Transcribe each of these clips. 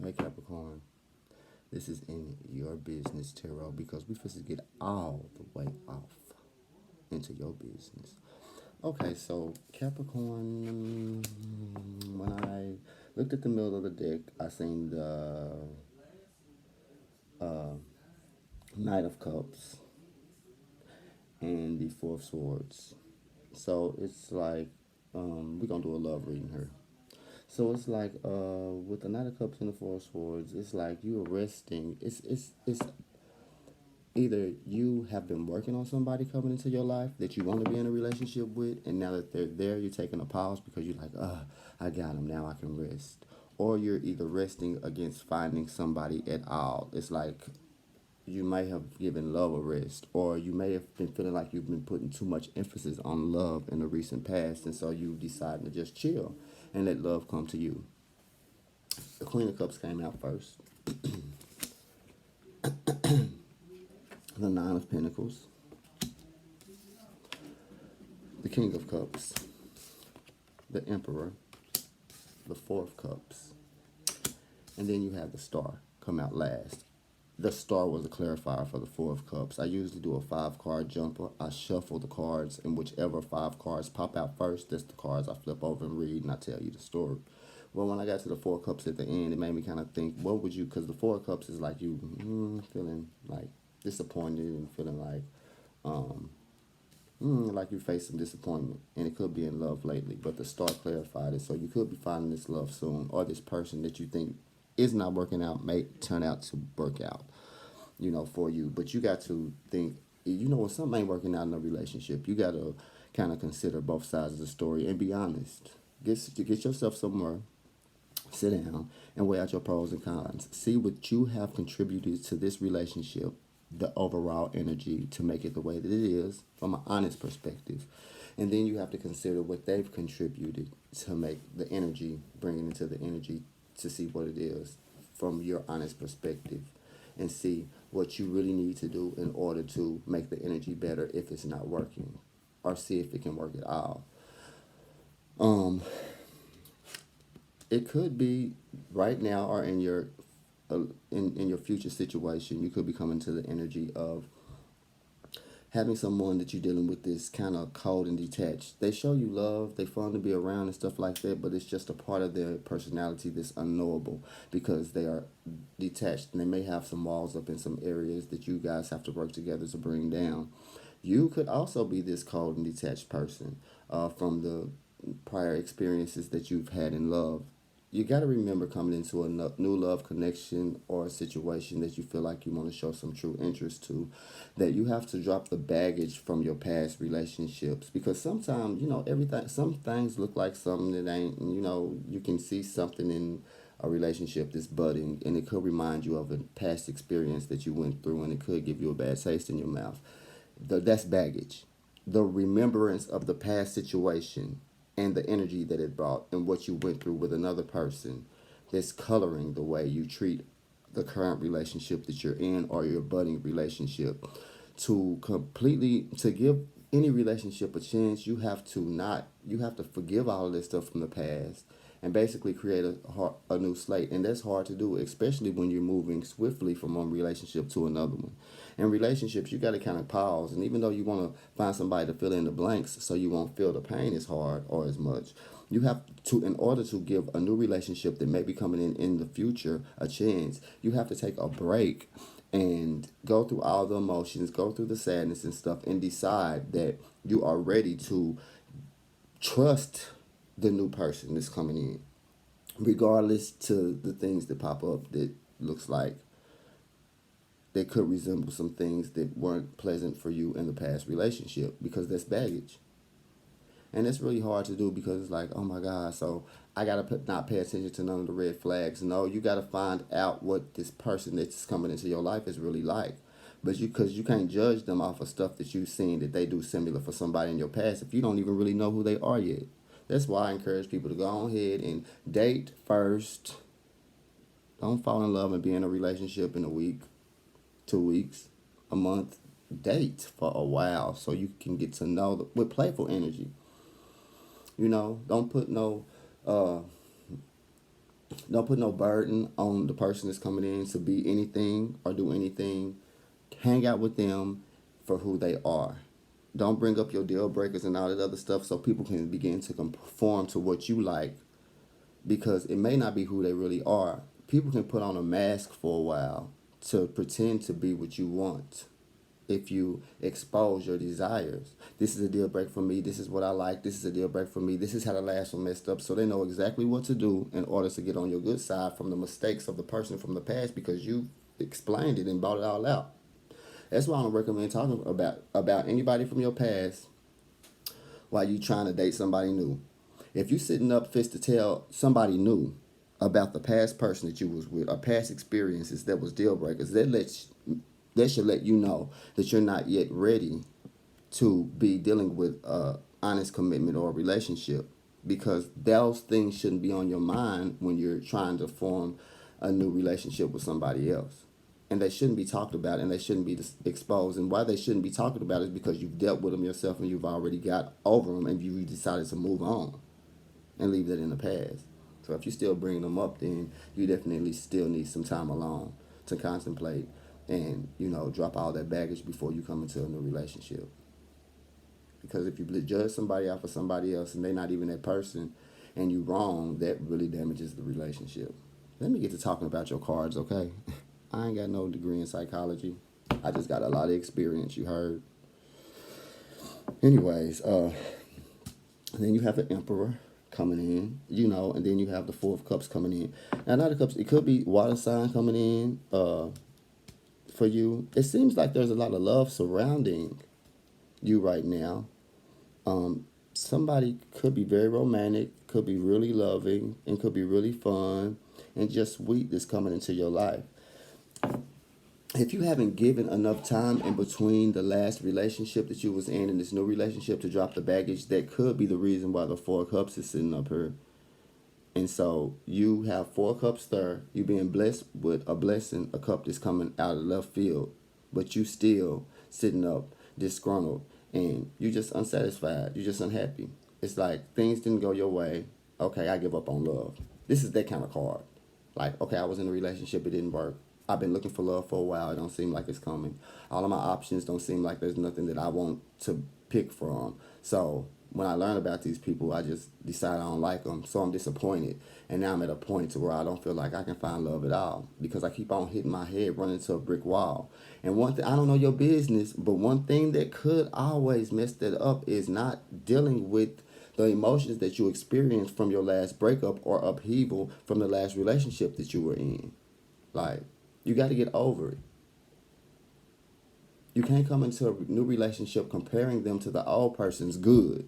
Hey Capricorn, this is in your business tarot because we supposed to get all the way off into your business. Okay, so Capricorn, when I looked at the middle of the deck, I seen the uh, Knight of Cups and the Four of Swords. So it's like we're gonna do a love reading here. So it's like with the Knight of Cups and the Four of Swords, it's like you are resting. It's either you have been working on somebody coming into your life that you want to be in a relationship with, and now that they're there, you're taking a pause because you're like, I got them, now I can rest. Or you're either resting against finding somebody at all. It's like you may have given love a rest, or you may have been feeling like you've been putting too much emphasis on love in the recent past, and so you decided to just chill and let love come to you. The Queen of Cups came out first, the Nine of Pentacles, the King of Cups, the Emperor, the Four of Cups, and then you have the Star come out last. The Star was a clarifier for the Four of Cups. I usually do a 5 card jumper. I shuffle the cards, and whichever 5 cards pop out first, that's the cards I flip over and read, and I tell you the story. Well, when I got to the Four of Cups at the end, it made me kind of think, what would you, because the Four of Cups is like you feeling like disappointed and feeling like you face some disappointment, and it could be in love lately, but the Star clarified it, so you could be finding this love soon, or this person that you think is not working out may turn out to work out, for you. But you got to think, when something ain't working out in a relationship, you got to kind of consider both sides of the story and be honest. Get yourself somewhere, sit down, and weigh out your pros and cons. See what you have contributed to this relationship, the overall energy to make it the way that it is from an honest perspective. And then you have to consider what they've contributed to make the energy, bring it into the energy to see what it is from your honest perspective, and see what you really need to do in order to make the energy better if it's not working, or see if it can work at all. Um, it could be right now or in your in your future situation. You could be coming to the energy of having someone that you're dealing with is kind of cold and detached. They show you love, they fun to be around and stuff like that, but it's just a part of their personality that's unknowable because they are detached, and they may have some walls up in some areas that you guys have to work together to bring down. You could also be this cold and detached person from the prior experiences that you've had in love. You got to remember, coming into a new love connection or a situation that you feel like you want to show some true interest to, that you have to drop the baggage from your past relationships, because sometimes, everything, some things look like something that ain't, and you can see something in a relationship that's budding, and it could remind you of a past experience that you went through, and it could give you a bad taste in your mouth. That's baggage. The remembrance of the past situation and the energy that it brought and what you went through with another person, that's coloring the way you treat the current relationship that you're in, or your budding relationship. To give any relationship a chance, you have to forgive all of this stuff from the past and basically create a new slate. And that's hard to do, especially when you're moving swiftly from one relationship to another one. In relationships, you got to kind of pause, and even though you want to find somebody to fill in the blanks so you won't feel the pain as hard or as much, you have to, in order to give a new relationship that may be coming in the future a chance, you have to take a break and go through all the emotions, go through the sadness and stuff, and decide that you are ready to trust the new person that's coming in, regardless to the things that pop up that looks like they could resemble some things that weren't pleasant for you in the past relationship, because that's baggage. And it's really hard to do because it's like, oh my God, so I got to not pay attention to none of the red flags. No, you got to find out what this person that's coming into your life is really like. But because you can't judge them off of stuff that you've seen that they do similar for somebody in your past if you don't even really know who they are yet. That's why I encourage people to go ahead and date first. Don't fall in love and be in a relationship in a week, 2 weeks, a month. Date for a while so you can get to know with playful energy. Don't put no Don't put no burden on the person that's coming in to be anything or do anything. Hang out with them for who they are. Don't bring up your deal breakers and all that other stuff so people can begin to conform to what you like, because it may not be who they really are. People can put on a mask for a while to pretend to be what you want if you expose your desires. This is a deal break for me. This is what I like. This is a deal break for me. This is how the last one messed up. So they know exactly what to do in order to get on your good side from the mistakes of the person from the past, because you explained it and brought it all out. That's why I don't recommend talking about anybody from your past while you trying to date somebody new. If you sitting up fist to tell somebody new about the past person that you was with or past experiences that was deal breakers, that should let you know that you're not yet ready to be dealing with a honest commitment or a relationship, because those things shouldn't be on your mind when you're trying to form a new relationship with somebody else. And they shouldn't be talked about, and they shouldn't be exposed. And why they shouldn't be talked about is because you've dealt with them yourself and you've already got over them and you decided to move on and leave that in the past. So if you're still bringing them up, then you definitely still need some time alone to contemplate and, drop all that baggage before you come into a new relationship. Because if you judge somebody off of somebody else and they're not even that person and you wrong, that really damages the relationship. Let me get to talking about your cards, okay? I ain't got no degree in psychology. I just got a lot of experience, you heard. Anyways, then you have the Emperor coming in, and then you have the Four of Cups coming in. Now, not the cups, it could be water sign coming in for you. It seems like there's a lot of love surrounding you right now. Somebody could be very romantic, could be really loving, and could be really fun and just sweet that's coming into your life. If you haven't given enough time in between the last relationship that you was in and this new relationship to drop the baggage, that could be the reason why the Four of Cups is sitting up here. And so you have Four Cups there. You being blessed with a blessing, a cup that's coming out of left field, but you still sitting up disgruntled and you just unsatisfied. You just unhappy. It's like things didn't go your way. Okay, I give up on love. This is that kind of card. Like, okay, I was in a relationship, it didn't work. I've been looking for love for a while. It don't seem like it's coming. All of my options don't seem like there's nothing that I want to pick from. So when I learn about these people, I just decide I don't like them. So I'm disappointed. And now I'm at a point to where I don't feel like I can find love at all, because I keep on hitting my head, running into a brick wall. And one thing, I don't know your business, but one thing that could always mess that up is not dealing with the emotions that you experienced from your last breakup or upheaval from the last relationship that you were in. Like, you got to get over it. You can't come into a new relationship comparing them to the old person's good.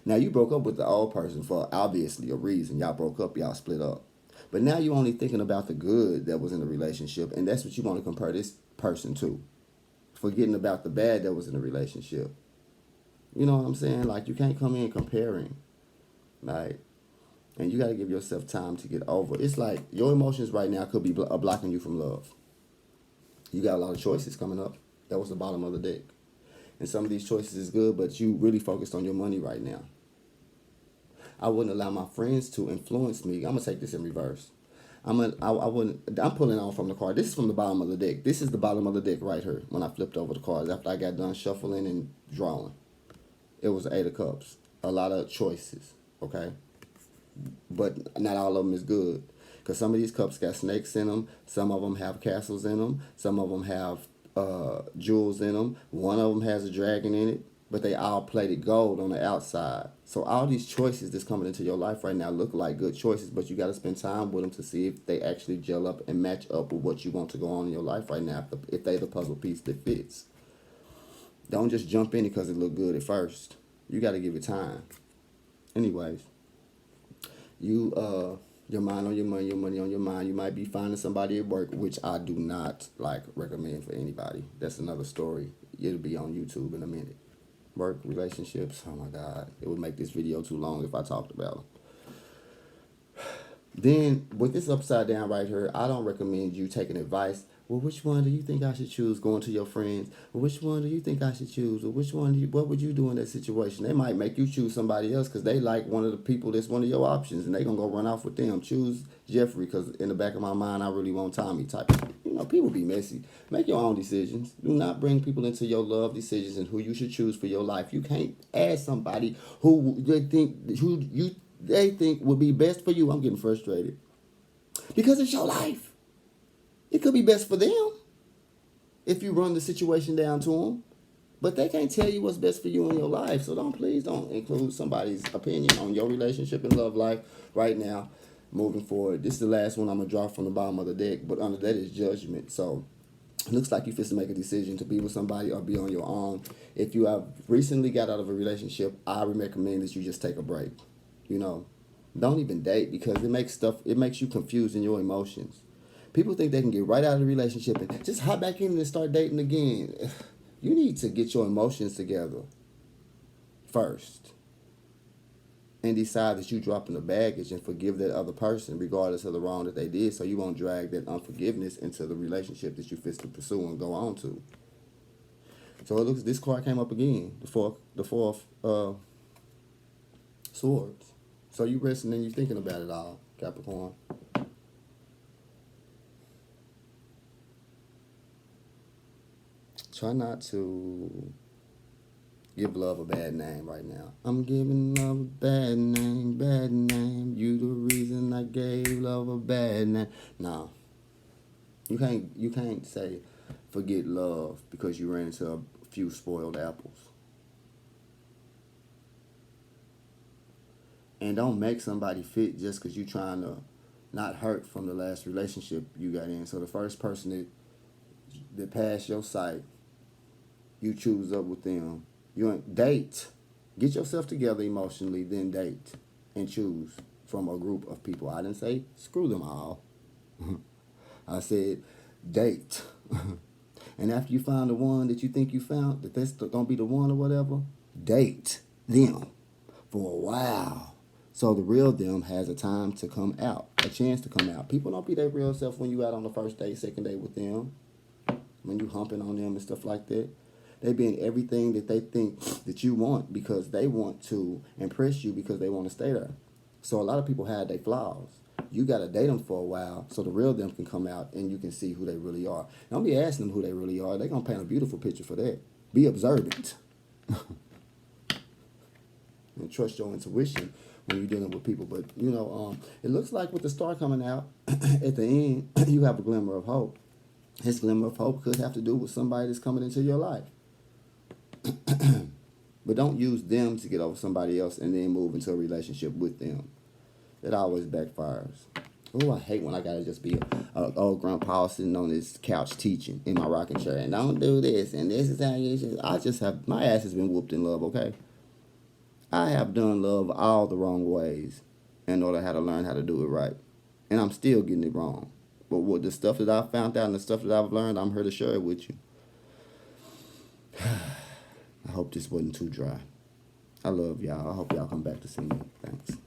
Now, you broke up with the old person for obviously a reason. Y'all broke up, y'all split up. But now you're only thinking about the good that was in the relationship, and that's what you want to compare this person to. Forgetting about the bad that was in the relationship. You know what I'm saying? Like, you can't come in comparing. Like, and you got to give yourself time to get over. It's like your emotions right now could be blocking you from love. You got a lot of choices coming up. That was the bottom of the deck. And some of these choices is good, but you really focused on your money right now. I wouldn't allow my friends to influence me. I'm going to take this in reverse. I'm pulling on from the card. This is from the bottom of the deck. This is the bottom of the deck right here when I flipped over the cards after I got done shuffling and drawing. It was the Eight of Cups. A lot of choices, okay? But not all of them is good. Because some of these cups got snakes in them. Some of them have castles in them. Some of them have jewels in them. One of them has a dragon in it. But they all plated gold on the outside. So all these choices that's coming into your life right now look like good choices. But you got to spend time with them to see if they actually gel up and match up with what you want to go on in your life right now. If they the puzzle piece that fits. Don't just jump in it because it look good at first. You got to give it time. Anyways. Your mind on your money, your money on your mind. You might be finding somebody at work, which I do not recommend for anybody. That's another story. It'll be on YouTube in a minute. Work, relationships, oh my God. It would make this video too long if I talked about them. Then, with this upside down right here, I don't recommend you taking advice Well, which one do you think I should choose? Going to your friends. Well, which one do you think I should choose? Or which one what would you do in that situation? They might make you choose somebody else because they like one of the people that's one of your options, and they gonna go run off with them. Choose Jeffrey because in the back of my mind, I really want Tommy. Type. People be messy. Make your own decisions. Do not bring people into your love decisions and who you should choose for your life. You can't ask somebody they think would be best for you. I'm getting frustrated because it's your life. It could be best for them if you run the situation down to them, but they can't tell you what's best for you in your life. So please don't include somebody's opinion on your relationship and love life right now. Moving forward, this is the last one I'm gonna draw from the bottom of the deck, but under that is judgment. So it looks like you fit to make a decision to be with somebody or be on your own. If you have recently got out of a relationship, I would recommend that you just take a break. Don't even date because it makes you confused in your emotions. People think they can get right out of the relationship and just hop back in and start dating again. You need to get your emotions together first and decide that you're dropping the baggage and forgive that other person regardless of the wrong that they did, so you won't drag that unforgiveness into the relationship that you fit to pursue and go on to. So it looks this card came up again, the fourth swords. So you resting and you thinking about it all, Capricorn. Try not to give love a bad name right now. I'm giving love a bad name, bad name. You the reason I gave love a bad name. No. You can't say forget love because you ran into a few spoiled apples. And don't make somebody fit just because you're trying to not hurt from the last relationship you got in. So the first person that passed your sight, you choose up with them. You date. Get yourself together emotionally, then date and choose from a group of people. I didn't say screw them all. I said date. And after you find the one that you think you found, that that's gonna be the one or whatever, date them for a while. So the real them has a time to come out, a chance to come out. People don't be their real self when you out on the first day, second day with them, when you humping on them and stuff like that. They being everything that they think that you want because they want to impress you because they want to stay there. So a lot of people have their flaws. You got to date them for a while so the real them can come out and you can see who they really are. Don't be asking them who they really are. They're going to paint a beautiful picture for that. Be observant. And trust your intuition when you're dealing with people. But, it looks like with the star coming out, at the end, you have a glimmer of hope. This glimmer of hope could have to do with somebody that's coming into your life. But don't use them to get over somebody else and then move into a relationship with them. It always backfires. Oh, I hate when I gotta just be a old grandpa sitting on this couch teaching in my rocking chair and don't do this and this is how you should. My ass has been whooped in love, okay? I have done love all the wrong ways in order how to learn how to do it right. And I'm still getting it wrong. But with the stuff that I found out and the stuff that I've learned, I'm here to share it with you. I hope this wasn't too dry. I love y'all. I hope y'all come back to see me. Thanks.